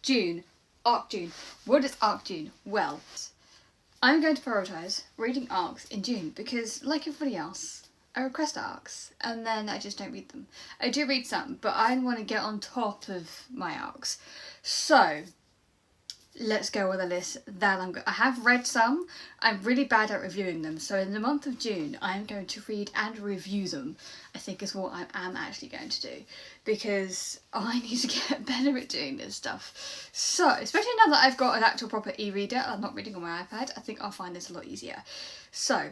June. Arc June. What is Arc June? Well, I'm going to prioritise reading arcs in June because, like everybody else, I request arcs and then I just don't read them. I do read some, but I want to get on top of my arcs. So, let's go with a list that I have read some. I'm really bad at reviewing them, so in the month of June I'm going to read and review them, I think is what I am actually going to do, because I need to get better at doing this stuff. So, especially now that I've got an actual proper e-reader, I'm not reading on my iPad, I think I'll find this a lot easier. So,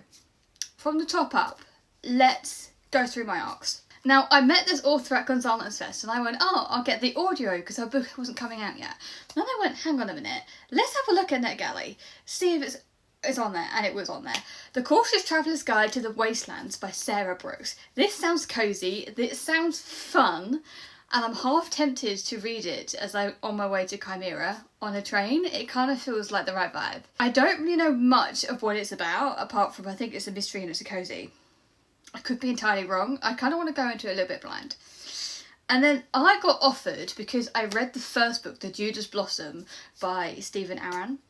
from the top up, let's go through my arcs. Now, I met this author at Gonzalez Fest and I went, oh, I'll get the audio because her book wasn't coming out yet. Then I went, hang on a minute, let's have a look at NetGalley, see if it's on there, and it was on there. The Cautious Traveller's Guide to the Wastelands by Sarah Brooks. This sounds cosy, this sounds fun, and I'm half tempted to read it as I'm on my way to Chimera on a train. It kind of feels like the right vibe. I don't really know much of what it's about, apart from I think it's a mystery and it's a cozy. I could be entirely wrong. I kind of want to go into it a little bit blind. And then I got offered, because I read the first book, The Judas Blossom, by Stephen Aran.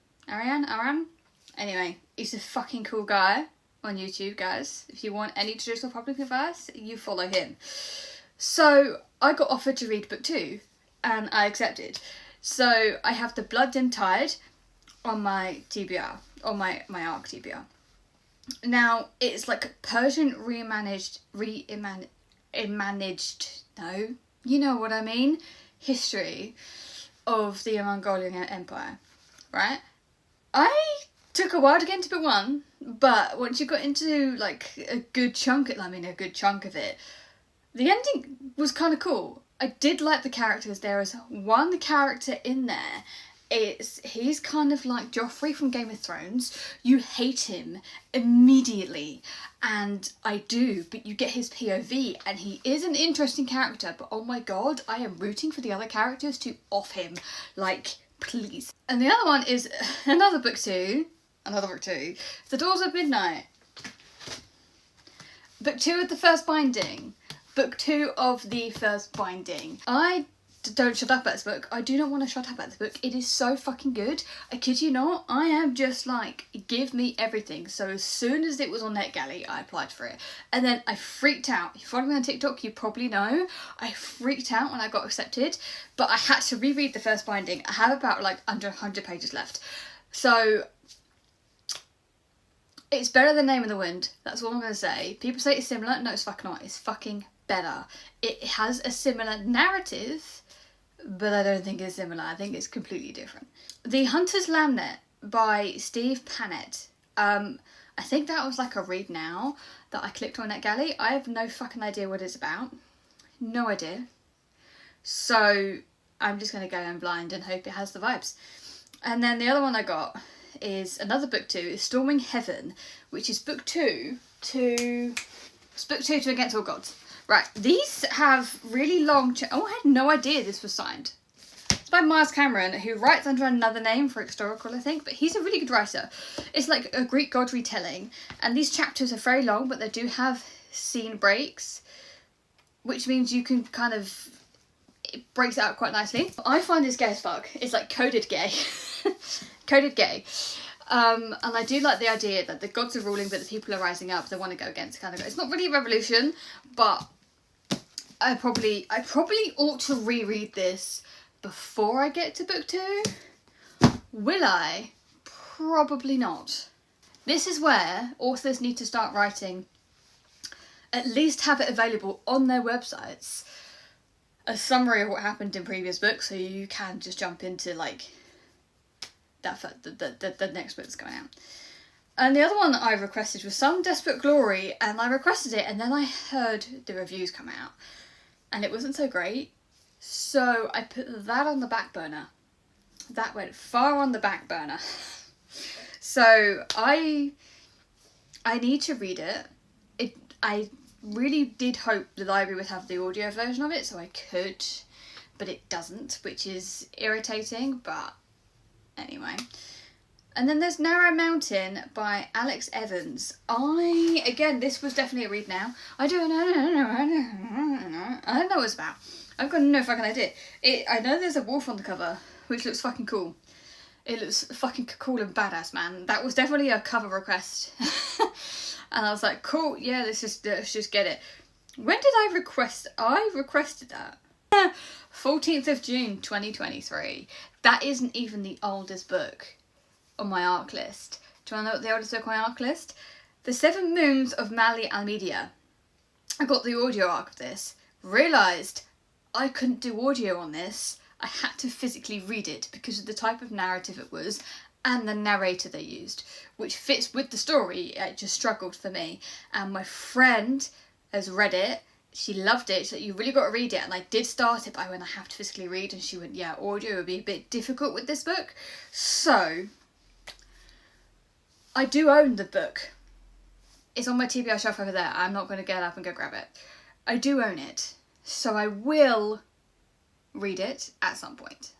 Anyway, he's a fucking cool guy on YouTube, guys. If you want any traditional public advice, you follow him. So I got offered to read book 2, and I accepted. So I have The Blood-Dim Tide on my TBR, on my ARC TBR. Now, it's like Persian reimanaged, no, you know what I mean, history of the Mongolian Empire, right? I took a while to get into book 1, but once you got into like a good chunk of it, the ending was kind of cool. I did like the characters. There is one character in there, he's kind of like Joffrey from Game of Thrones. You hate him immediately, and I do, but you get his POV, and he is an interesting character, but oh my god, I am rooting for the other characters to off him, like, please. And the other one is another book 2, The Doors of Midnight. Book 2 of the first binding. I don't shut up at this book. I do not want to shut up at this book. It is so fucking good. I kid you not. I am just like, give me everything. So as soon as it was on NetGalley, I applied for it. And then I freaked out. If you follow me on TikTok, you probably know. I freaked out when I got accepted. But I had to reread the first binding. I have about like under 100 pages left. So it's better than Name in the Wind. That's all I'm going to say. People say it's similar. No, it's fucking not. It's fucking better. It has a similar narrative, but I don't think it's similar. I think it's completely different. The Hunter's Lamnet by Steve Panett. I think that was like a read now that I clicked on NetGalley. I have no fucking idea what it's about. No idea. So I'm just going to go in blind and hope it has the vibes. And then the other one I got is another book 2, is Storming Heaven, which is book 2 to Against All Gods. Right, these have really long... I had no idea this was signed. It's by Miles Cameron, who writes under another name for historical, I think, but he's a really good writer. It's like a Greek god retelling, and these chapters are very long, but they do have scene breaks, which means you can kind of... It breaks it out quite nicely. I find this gay as fuck. It's like coded gay. Coded gay. And I do like the idea that the gods are ruling, but the people are rising up. They want to go against kind of. It's not really a revolution, but I probably ought to reread this before I get to book 2. Will I? Probably not. This is where authors need to start writing. At least have it available on their websites. A summary of what happened in previous books, so you can just jump into like the next book that's going out. And the other one that I requested was Some Desperate Glory, and I requested it, and then I heard the reviews come out, and it wasn't so great, so I put that on the back burner. That went far on the back burner. So I need to read it. I really did hope the library would have the audio version of it, so I could, but it doesn't, which is irritating, but anyway. And then there's Narrow Mountain by Alex Evans. Again, this was definitely a read now. I don't know what it's about. I've got no fucking idea. I know there's a wolf on the cover, which looks fucking cool. It looks fucking cool and badass, man. That was definitely a cover request. And I was like, cool, yeah, let's just get it. When did I request? I requested that. 14th of June 2023. That isn't even the oldest book on my ARC list. Do you want to know what the oldest book on my ARC list? The Seven Moons of Mair Alys. I got the audio ARC of this. Realised I couldn't do audio on this. I had to physically read it because of the type of narrative it was and the narrator they used, which fits with the story. It just struggled for me. And my friend has read it. She loved it. So you really got to read it. And I did start it, but I went, I have to physically read. And she went, yeah, audio would be a bit difficult with this book. So I do own the book. It's on my TBR shelf over there. I'm not going to get up and go grab it. I do own it. So I will read it at some point.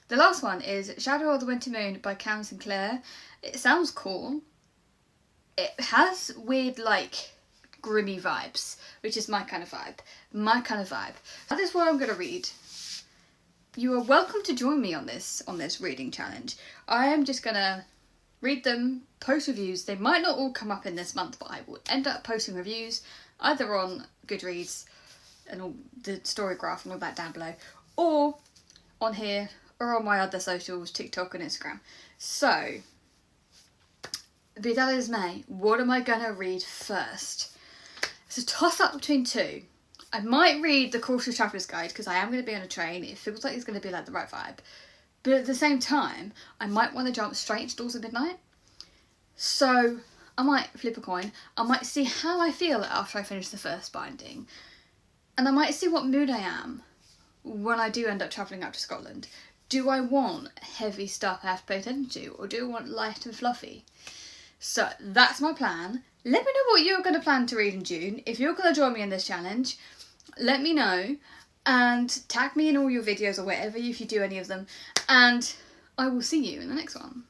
The last one is Shadow of the Winter Moon by Cam Sinclair. It sounds cool. It has weird, like, grimy vibes, which is my kind of vibe. That is what I'm going to read. You are welcome to join me on this reading challenge. I am just going to read them, post reviews. They might not all come up in this month, but I will end up posting reviews either on Goodreads and all the Storygraph and all that down below, or on here, or on my other socials, TikTok and Instagram. So, be that as may, what am I going to read first? It's a toss-up between two. I might read The Cautious Traveller's Guide, because I am going to be on a train. It feels like it's going to be like the right vibe. But at the same time, I might want to jump straight into Doors of Midnight. So, I might flip a coin. I might see how I feel after I finish the first binding. And I might see what mood I am when I do end up travelling up to Scotland. Do I want heavy stuff I have to pay attention to, or do I want light and fluffy? So that's my plan. Let me know what you're going to plan to read in June. If you're going to join me in this challenge, let me know and tag me in all your videos or whatever if you do any of them. And I will see you in the next one.